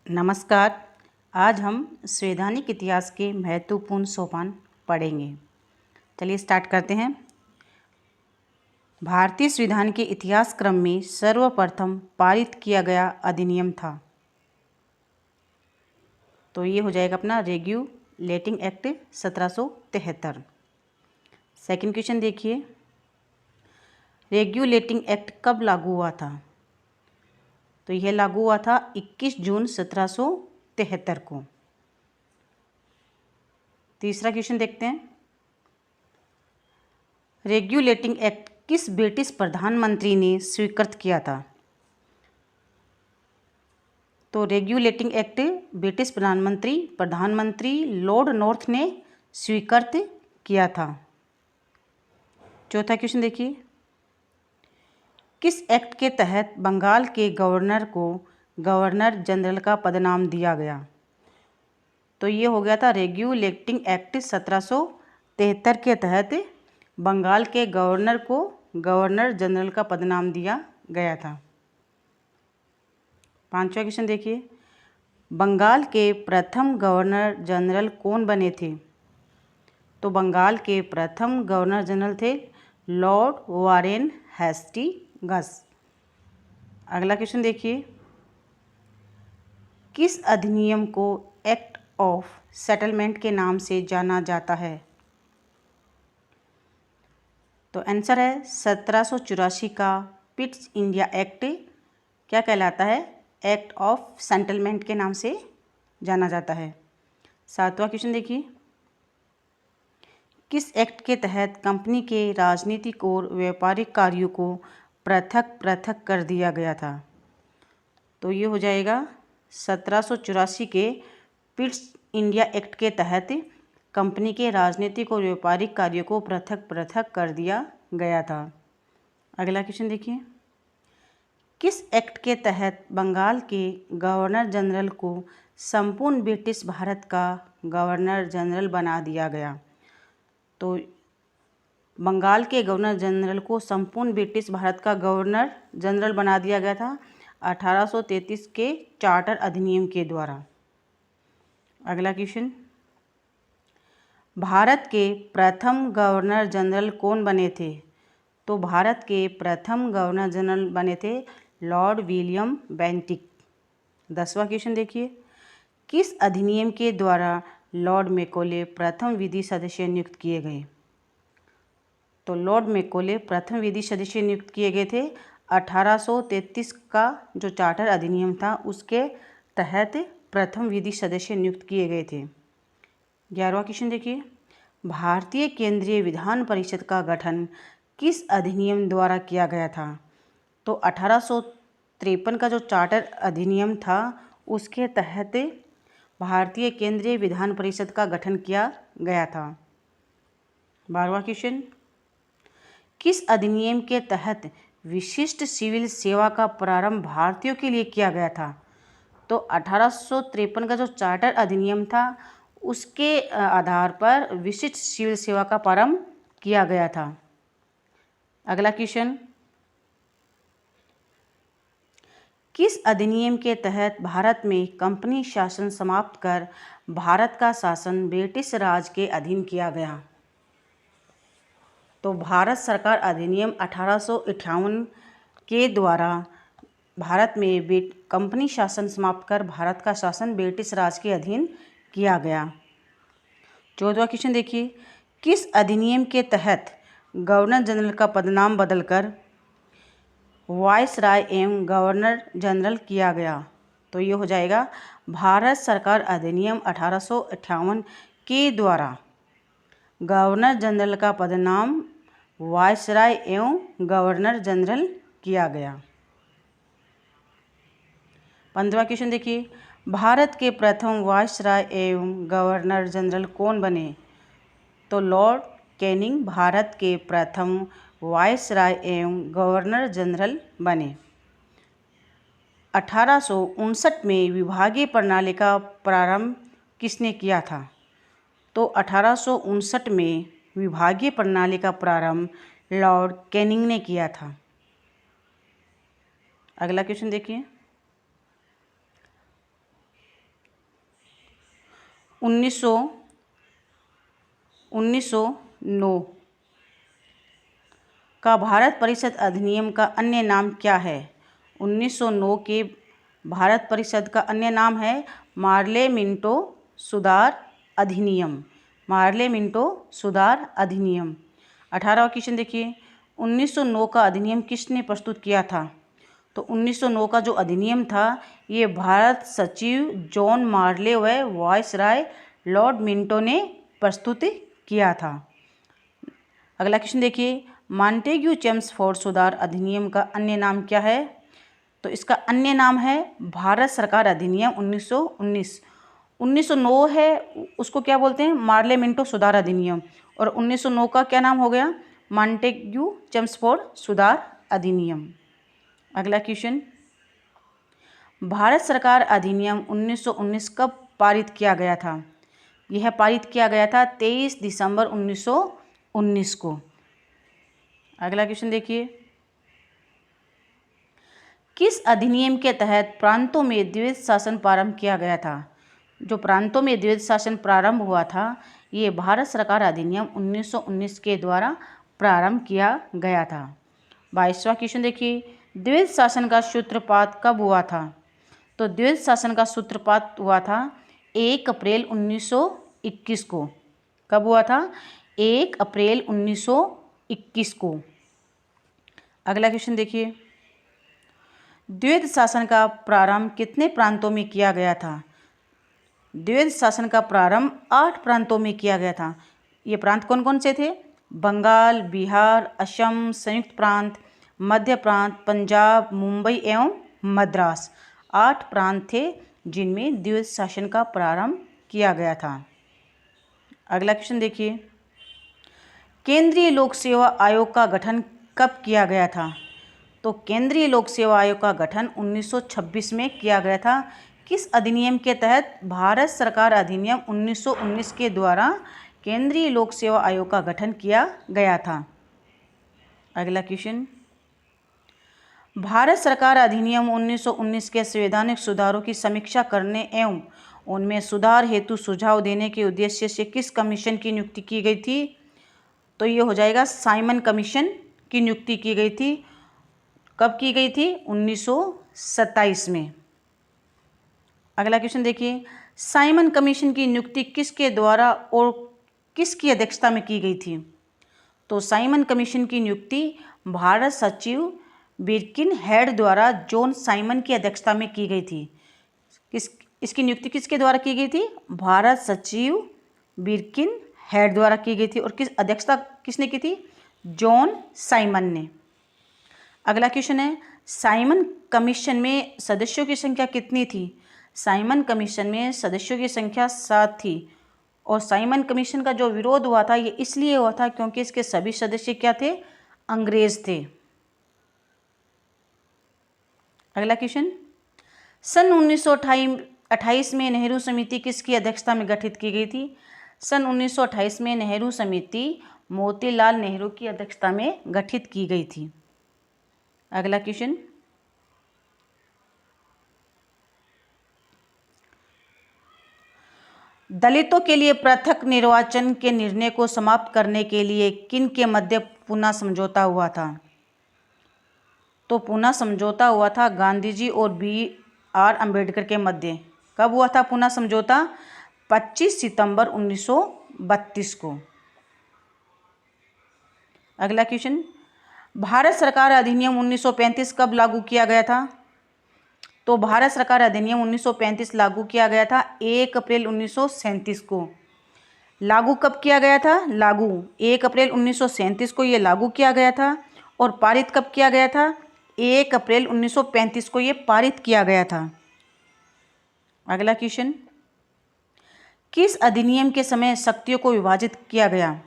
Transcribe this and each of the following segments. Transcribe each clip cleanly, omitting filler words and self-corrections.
नमस्कार। आज हम संवैधानिक इतिहास के महत्वपूर्ण सोपान पढ़ेंगे। चलिए स्टार्ट करते हैं। भारतीय संविधान के इतिहास क्रम में सर्वप्रथम पारित किया गया अधिनियम था, तो ये हो जाएगा अपना रेगुलेटिंग एक्ट 1773। सेकंड क्वेश्चन देखिए, रेगुलेटिंग एक्ट कब लागू हुआ था? तो यह लागू हुआ था 21 जून 1773 को। तीसरा क्वेश्चन देखते हैं, रेगुलेटिंग एक्ट किस ब्रिटिश प्रधानमंत्री ने स्वीकृत किया था? तो रेगुलेटिंग एक्ट ब्रिटिश प्रधानमंत्री लॉर्ड नॉर्थ ने स्वीकृत किया था। चौथा क्वेश्चन देखिए, किस एक्ट के तहत बंगाल के गवर्नर को गवर्नर जनरल का पदनाम दिया गया? तो ये हो गया था रेगुलेटिंग एक्ट 1773 के तहत बंगाल के गवर्नर को गवर्नर जनरल का पदनाम दिया गया था। पांचवा क्वेश्चन देखिए, बंगाल के प्रथम गवर्नर जनरल कौन बने थे? तो बंगाल के प्रथम गवर्नर जनरल थे लॉर्ड वारेन हेस्टिंग्स। अगला क्वेश्चन देखिए, किस अधिनियम को एक्ट ऑफ सेटलमेंट के नाम से जाना जाता है? तो आंसर है 1784 का पिट्स इंडिया एक्ट क्या कहलाता है? एक्ट ऑफ सेटलमेंट के नाम से जाना जाता है। सातवां क्वेश्चन देखिए, किस एक्ट के तहत कंपनी के राजनीतिक और व्यापारिक कार्यों को पृथक पृथक कर दिया गया था? तो ये हो जाएगा 1784 के पिट्स इंडिया एक्ट के तहत कंपनी के राजनीतिक और व्यापारिक कार्यों को पृथक पृथक कर दिया गया था। अगला क्वेश्चन देखिए, किस एक्ट के तहत बंगाल के गवर्नर जनरल को संपूर्ण ब्रिटिश भारत का गवर्नर जनरल बना दिया गया? तो बंगाल के गवर्नर जनरल को संपूर्ण ब्रिटिश भारत का गवर्नर जनरल बना दिया गया था 1833 के चार्टर अधिनियम के द्वारा। अगला क्वेश्चन, भारत के प्रथम गवर्नर जनरल कौन बने थे? तो भारत के प्रथम गवर्नर जनरल बने थे लॉर्ड विलियम बेंटिक। 10वां क्वेश्चन देखिए, किस अधिनियम के द्वारा लॉर्ड मैकॉले प्रथम विधि सदस्य नियुक्त किए गए? तो लॉर्ड मैकॉले प्रथम विधि सदस्य नियुक्त किए गए थे 1833 का जो चार्टर अधिनियम था उसके तहत प्रथम विधि सदस्य नियुक्त किए गए थे। 11वां क्वेश्चन देखिए, भारतीय केंद्रीय विधान परिषद का गठन किस अधिनियम द्वारा किया गया था? तो 1853 का जो चार्टर अधिनियम था उसके तहत भारतीय केंद्रीय विधान परिषद का गठन किया गया था। 12वां क्वेश्चन, किस अधिनियम के तहत विशिष्ट सिविल सेवा का प्रारंभ भारतीयों के लिए किया गया था? तो 1853 का जो चार्टर अधिनियम था उसके आधार पर विशिष्ट सिविल सेवा का प्रारंभ किया गया था। अगला क्वेश्चन, किस अधिनियम के तहत भारत में कंपनी शासन समाप्त कर भारत का शासन ब्रिटिश राज के अधीन किया गया? तो भारत सरकार अधिनियम 1858 के द्वारा भारत में कंपनी शासन समाप्त कर भारत का शासन ब्रिटिश राज के अधीन किया गया। 14वां क्वेश्चन देखिए, किस अधिनियम के तहत गवर्नर जनरल का पदनाम बदलकर वायसराय एवं गवर्नर जनरल किया गया? तो ये हो जाएगा भारत सरकार अधिनियम 1858 के द्वारा गवर्नर जनरल का पदनाम वायसराय एवं गवर्नर जनरल किया गया। 15वां क्वेश्चन देखिए, भारत के प्रथम वायसराय एवं गवर्नर जनरल कौन बने? तो लॉर्ड कैनिंग भारत के प्रथम वायसराय एवं गवर्नर जनरल बने। 1859 में विभागीय प्रणाली का प्रारंभ किसने किया था? तो 1859 में विभागीय प्रणाली का प्रारंभ लॉर्ड कैनिंग ने किया था। अगला क्वेश्चन देखिए, 1909 का भारत परिषद अधिनियम का अन्य नाम क्या है? 1909 के भारत परिषद का अन्य नाम है मार्ले मिंटो सुधार अधिनियम। मार्ले मिंटो सुधार अधिनियम। 18वां क्वेश्चन देखिए, 1909 का अधिनियम किसने प्रस्तुत किया था? तो 1909 का जो अधिनियम था ये भारत सचिव जॉन मार्ले व वायसराय लॉर्ड मिंटो ने प्रस्तुत किया था। अगला क्वेश्चन देखिए, मॉन्टेग्यू चेम्सफोर्ड सुधार अधिनियम का अन्य नाम क्या है? तो इसका अन्य नाम है भारत सरकार अधिनियम 1919। 1909 है उसको क्या बोलते हैं? मार्ले मिंटो सुधार अधिनियम। और 1909 का क्या नाम हो गया? मॉन्टेग्यू चेम्सफोर्ड सुधार अधिनियम। अगला क्वेश्चन, भारत सरकार अधिनियम 1919 कब पारित किया गया था? यह पारित किया गया था 23 दिसंबर 1919 को। अगला क्वेश्चन देखिए, किस अधिनियम के तहत प्रांतों में द्वैध शासन प्रारंभ किया गया था? जो प्रांतों में द्वैध शासन प्रारंभ हुआ था ये भारत सरकार अधिनियम 1919 के द्वारा प्रारंभ किया गया था। 22वां क्वेश्चन देखिए, द्वैध शासन का सूत्रपात कब हुआ था? तो द्वैध शासन का सूत्रपात हुआ था 1 अप्रैल 1921 को। कब हुआ था? 1 अप्रैल 1921 को। अगला क्वेश्चन देखिए, द्वैध शासन का प्रारंभ कितने प्रांतों में किया गया था? द्वैध शासन का प्रारंभ 8 प्रांतों में किया गया था। ये प्रांत कौन कौन से थे? बंगाल, बिहार, असम, संयुक्त प्रांत, मध्य प्रांत, पंजाब, मुंबई एवं मद्रास। 8 प्रांत थे जिनमें द्वैध शासन का प्रारंभ किया गया था। अगला क्वेश्चन देखिए, केंद्रीय लोक सेवा आयोग का गठन कब किया गया था? तो केंद्रीय लोक सेवा आयोग का गठन 1926 में किया गया था। किस अधिनियम के तहत? भारत सरकार अधिनियम 1919 के द्वारा केंद्रीय लोक सेवा आयोग का गठन किया गया था। अगला क्वेश्चन, भारत सरकार अधिनियम 1919 के संवैधानिक सुधारों की समीक्षा करने एवं उनमें सुधार हेतु सुझाव देने के उद्देश्य से किस कमीशन की नियुक्ति की गई थी? तो ये हो जाएगा साइमन कमीशन की नियुक्ति की गई थी। कब की गई थी? 1927 में। अगला क्वेश्चन देखिए, साइमन कमीशन की नियुक्ति किसके द्वारा और किसकी अध्यक्षता में की गई थी? तो साइमन कमीशन की नियुक्ति भारत सचिव बिरकिन हेड द्वारा जॉन साइमन की अध्यक्षता में की गई थी। इसकी नियुक्ति किसके द्वारा की गई थी? भारत सचिव बिरकिन हेड द्वारा की गई थी। और किस अध्यक्षता किसने की थी? जॉन साइमन ने। अगला क्वेश्चन है, साइमन कमीशन में सदस्यों की संख्या कितनी थी? साइमन कमीशन में सदस्यों की संख्या 7 थी। और साइमन कमीशन का जो विरोध हुआ था ये इसलिए हुआ था क्योंकि इसके सभी सदस्य क्या थे? अंग्रेज थे। अगला क्वेश्चन, सन 1928 में नेहरू समिति किसकी अध्यक्षता में गठित की गई थी? सन 1928 में नेहरू समिति मोतीलाल नेहरू की अध्यक्षता में गठित की गई थी। अगला क्वेश्चन, दलितों के लिए पृथक निर्वाचन के निर्णय को समाप्त करने के लिए किन के मध्य पूना समझौता हुआ था? तो पूना समझौता हुआ था गांधी जी और BR अम्बेडकर के मध्य। कब हुआ था पूना समझौता? 25 सितंबर 1932 को। अगला क्वेश्चन, भारत सरकार अधिनियम 1935 कब लागू किया गया था? तो भारत सरकार अधिनियम 1935 लागू किया गया था 1 अप्रैल 1937 को। लागू कब किया गया था? लागू 1 अप्रैल 1937 को ये लागू किया गया था। और पारित कब किया गया था? 1 अप्रैल 1935 को ये पारित किया गया था। अगला क्वेश्चन, किस अधिनियम के समय शक्तियों को विभाजित किया गया?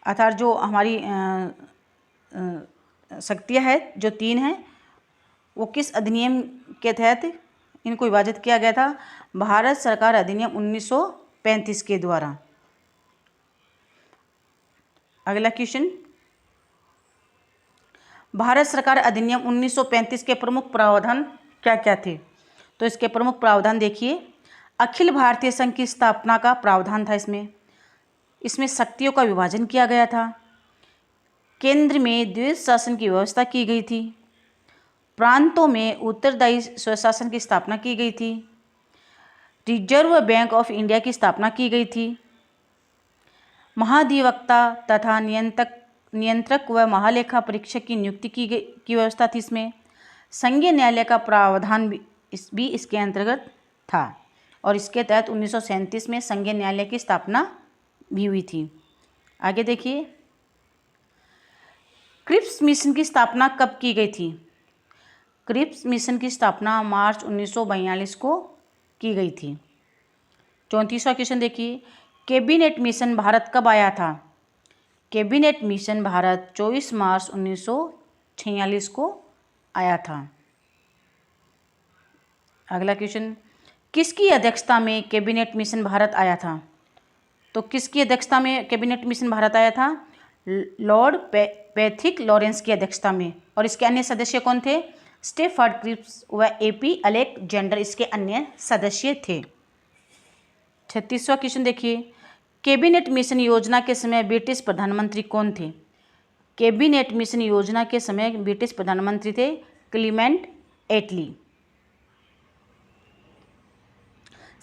अर्थात जो हमारी शक्तियाँ हैं जो 3 हैं वो किस अधिनियम के तहत इनको विभाजित किया गया था? भारत सरकार अधिनियम 1935 के द्वारा। अगला क्वेश्चन, भारत सरकार अधिनियम 1935 के प्रमुख प्रावधान क्या क्या थे? तो इसके प्रमुख प्रावधान देखिए, अखिल भारतीय संघ की स्थापना का प्रावधान था इसमें शक्तियों का विभाजन किया गया था। केंद्र में द्वैध शासन की व्यवस्था की गई थी। प्रांतों में उत्तरदायी स्वशासन की स्थापना की गई थी। रिजर्व बैंक ऑफ इंडिया की स्थापना की गई थी। महाधिवक्ता तथा नियंत्रक व महालेखा परीक्षक की नियुक्ति की व्यवस्था थी इसमें। संघीय न्यायालय का प्रावधान भी इसके अंतर्गत था और इसके तहत 1937 में संघीय न्यायालय की स्थापना भी हुई थी। आगे देखिए, क्रिप्स मिशन की स्थापना कब की गई थी? क्रिप्स मिशन की स्थापना मार्च 1942 को की गई थी। 34वां क्वेश्चन देखिए, कैबिनेट मिशन भारत कब आया था? कैबिनेट मिशन भारत 24 मार्च 1946 को आया था। अगला क्वेश्चन, किसकी अध्यक्षता में कैबिनेट मिशन भारत आया था? तो किसकी अध्यक्षता में कैबिनेट मिशन भारत आया था? लॉर्ड पैट्रिक लॉरेंस की अध्यक्षता में। और इसके अन्य सदस्य कौन थे? स्टेफर्ड क्रिप्स व एपी अलेक्जेंडर इसके अन्य सदस्य थे। 36वां क्वेश्चन देखिए, कैबिनेट मिशन योजना के समय ब्रिटिश प्रधानमंत्री कौन थे? कैबिनेट मिशन योजना के समय ब्रिटिश प्रधानमंत्री थे क्लीमेंट एटली।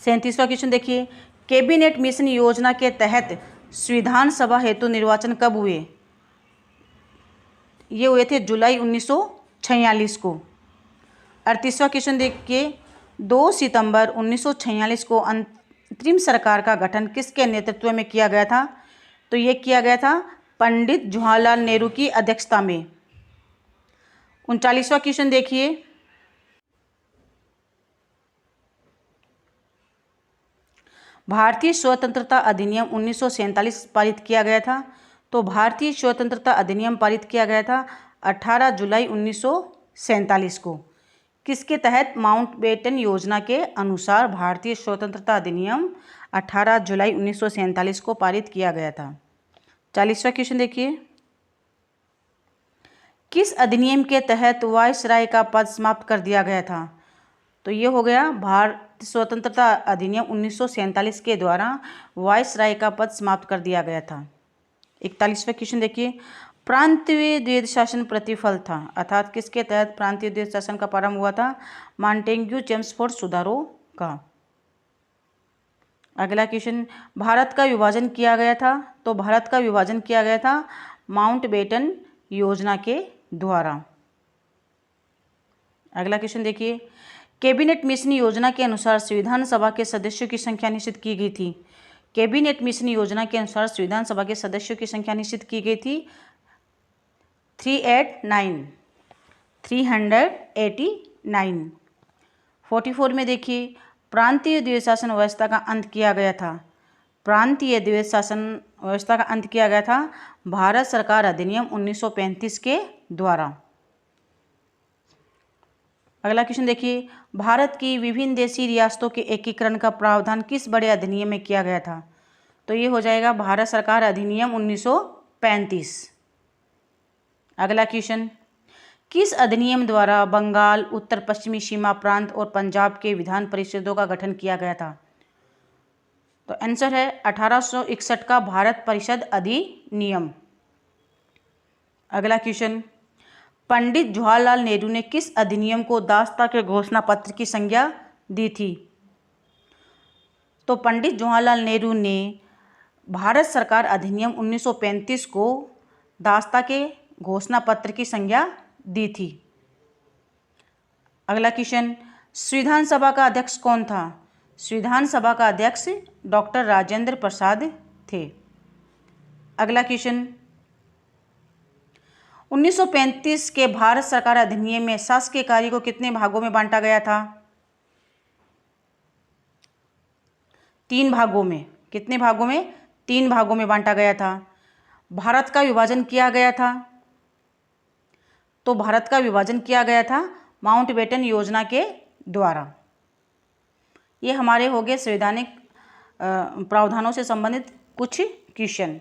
37वां क्वेश्चन देखिए, कैबिनेट मिशन योजना के तहत संविधान सभा हेतु निर्वाचन कब हुए? ये हुए थे जुलाई 1946 को। 38वां क्वेश्चन देखिए, 2 सितंबर 1946 को अंतरिम सरकार का गठन किसके नेतृत्व में किया गया था? तो ये किया गया था पंडित जवाहरलाल नेहरू की अध्यक्षता में। 39वां क्वेश्चन देखिए, भारतीय स्वतंत्रता अधिनियम 1947 पारित किया गया था। तो भारतीय स्वतंत्रता अधिनियम पारित किया गया था 18 जुलाई 1947 को। किसके तहत? माउंटबेटन योजना के अनुसार भारतीय स्वतंत्रता अधिनियम 18 जुलाई 1947 को पारित किया गया था। 40वां क्वेश्चन देखिए, किस अधिनियम के तहत वायसराय का पद समाप्त कर दिया गया था? तो ये हो गया भारतीय स्वतंत्रता अधिनियम 1947 के द्वारा वायसराय का पद समाप्त कर दिया गया था। 41वां क्वेश्चन देखिए, प्रांतीय द्वैध शासन प्रतिफल था, अर्थात किसके तहत प्रांतीय द्वैध शासन का प्रारंभ हुआ था? मॉन्टेग्यू चेम्सफोर्ड सुधारों का। अगला क्वेश्चन, भारत का विभाजन किया गया था। तो भारत का विभाजन किया गया था माउंटबेटन योजना के द्वारा। अगला क्वेश्चन देखिए, कैबिनेट मिशन योजना के अनुसार संविधान सभा के सदस्यों की संख्या निश्चित की गई थी। कैबिनेट मिशन योजना के अनुसार संविधान सभा के सदस्यों की संख्या निश्चित की गई थी 389। 44 में देखिए, प्रांतीय द्वैध शासन व्यवस्था का अंत किया गया था। प्रांतीय द्वैध शासन व्यवस्था का अंत किया गया था भारत सरकार अधिनियम 1935 के द्वारा। अगला क्वेश्चन देखिए, भारत की विभिन्न देशी रियासतों के एकीकरण का प्रावधान किस बड़े अधिनियम में किया गया था? तो ये हो जाएगा भारत सरकार अधिनियम 1935। अगला क्वेश्चन, किस अधिनियम द्वारा बंगाल, उत्तर पश्चिमी सीमा प्रांत और पंजाब के विधान परिषदों का गठन किया गया था? तो आंसर है 1861 का भारत परिषद अधिनियम। अगला क्वेश्चन, पंडित जवाहरलाल नेहरू ने किस अधिनियम को दासता के घोषणा पत्र की संज्ञा दी थी? तो पंडित जवाहरलाल नेहरू ने भारत सरकार अधिनियम 1935 को दासता के घोषणा पत्र की संज्ञा दी थी। अगला क्वेश्चन, संविधान सभा का अध्यक्ष कौन था? संविधान सभा का अध्यक्ष डॉक्टर राजेंद्र प्रसाद थे। अगला क्वेश्चन, 1935 के भारत सरकार अधिनियम में शासकीय कार्य को कितने भागों में बांटा गया था? 3 भागों में। कितने भागों में? 3 भागों में बांटा गया था। भारत का विभाजन किया गया था। तो भारत का विभाजन किया गया था माउंटबेटन योजना के द्वारा। ये हमारे हो गए संवैधानिक प्रावधानों से संबंधित कुछ क्वेश्चन।